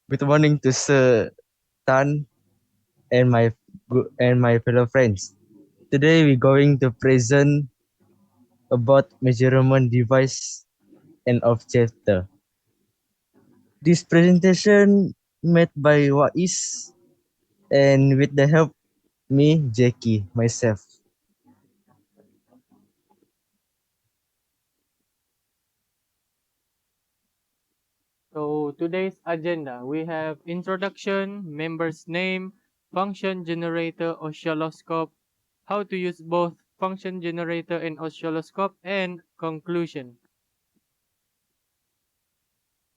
Good morning to Sir Tan and my fellow friends. Today we're going to present about measurement device and object. This presentation made by Wais and with the help me, Jackie, myself. So today's agenda, we have introduction, member's name, function generator, oscilloscope, how to use both function generator and oscilloscope, and conclusion.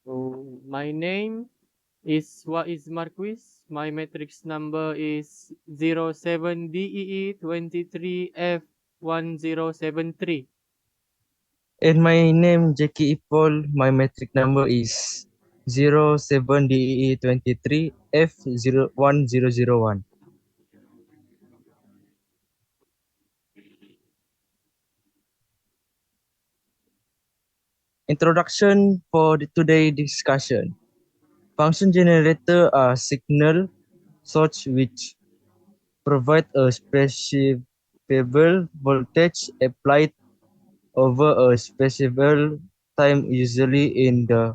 So my name is Wais Marquis. My matrix number is 07DEE10013F1073. And my name Jackie Ipol. My metric number is 07DEE23 F1001. Introduction for the today discussion. Function generator are signal source which provide a specifiable voltage applied over a specifiable time, usually in the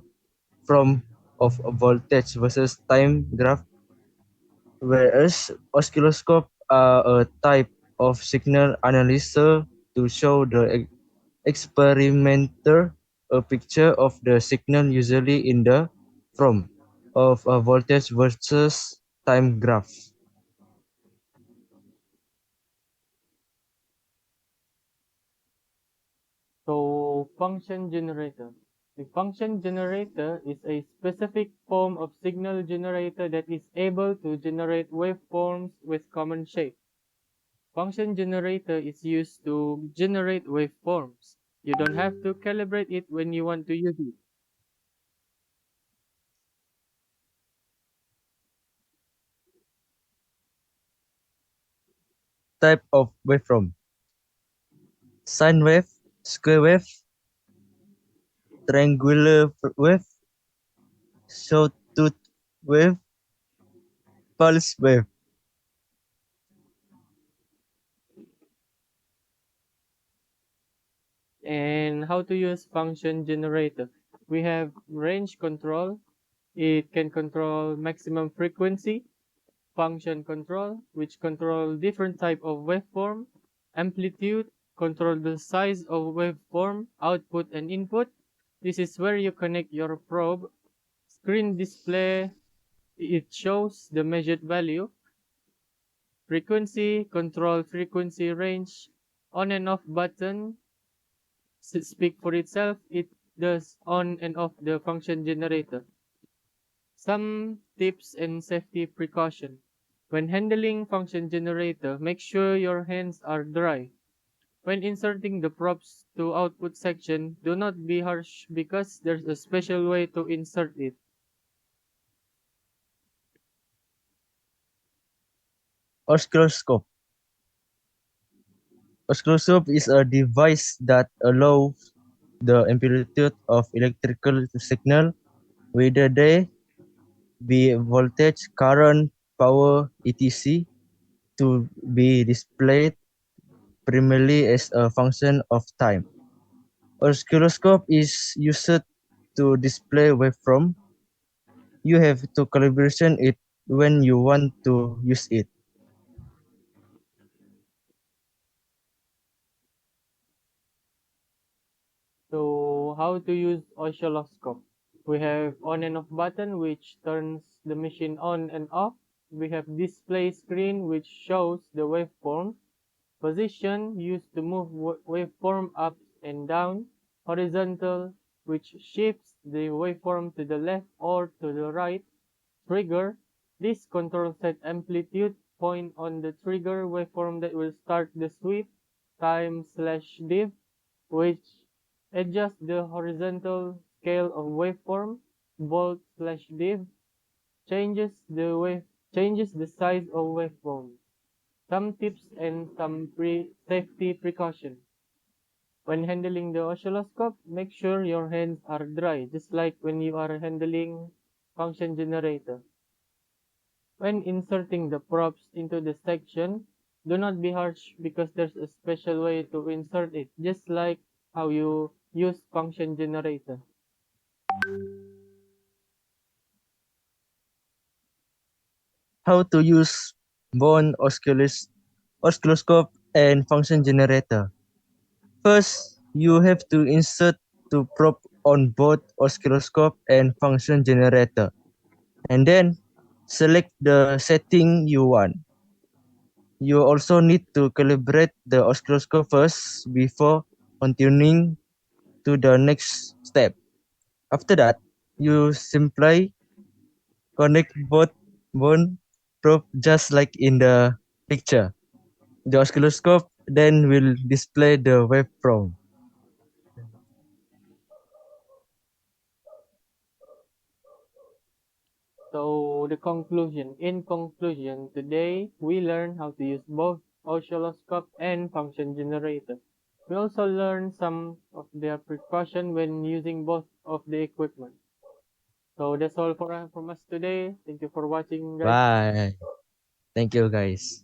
form of a voltage versus time graph, whereas oscilloscope are a type of signal analyzer to show the experimenter a picture of the signal, usually in the form of a voltage versus time graph. So function generator. The function generator is a specific form of signal generator that is able to generate waveforms with common shape. Function generator is used to generate waveforms. You don't have to calibrate it when you want to use it. Type of waveform: sine wave, square wave, triangular wave, sawtooth wave, pulse wave. And how to use function generator. We have range control. It can control maximum frequency, function control, which control different type of waveform, amplitude, control the size of waveform, output and input. This is where you connect your probe. Screen display, it shows the measured value. Frequency, control frequency range. On and off button, speak for itself. It does on and off the function generator. Some tips and safety precaution. When handling function generator, make sure your hands are dry. When inserting the props to output section, do not be harsh because there's a special way to insert it. Oscilloscope. Oscilloscope is a device that allows the amplitude of electrical signal, whether they be voltage, current, power, etc., to be displayed primarily as a function of time. Oscilloscope is used to display waveform. You have to calibration it when you want to use it. So how to use oscilloscope? We have on and off button which turns the machine on and off. We have display screen which shows the waveform. Position used to move waveform up and down. Horizontal, which shifts the waveform to the left or to the right. Trigger, this control set amplitude point on the trigger waveform that will start the sweep. Time/div, which adjusts the horizontal scale of waveform. Volt/div, changes the size of waveform. Some tips and some safety precautions. When handling the oscilloscope, make sure your hands are dry, just like when you are handling function generator. When inserting the props into the section, do not be harsh because there's a special way to insert it, just like how you use function generator. How to use bone oscilloscope and function generator. First, you have to insert to probe on both oscilloscope and function generator, and then select the setting you want. You also need to calibrate the oscilloscope first before continuing to the next step. After that, you simply connect both bone probe just like in the picture. The oscilloscope then will display the waveform. So in conclusion, today we learned how to use both oscilloscope and function generator. We also learned some of their precaution when using both of the equipment. So that's all from us today. Thank you for watching, guys. Bye. Thank you, guys.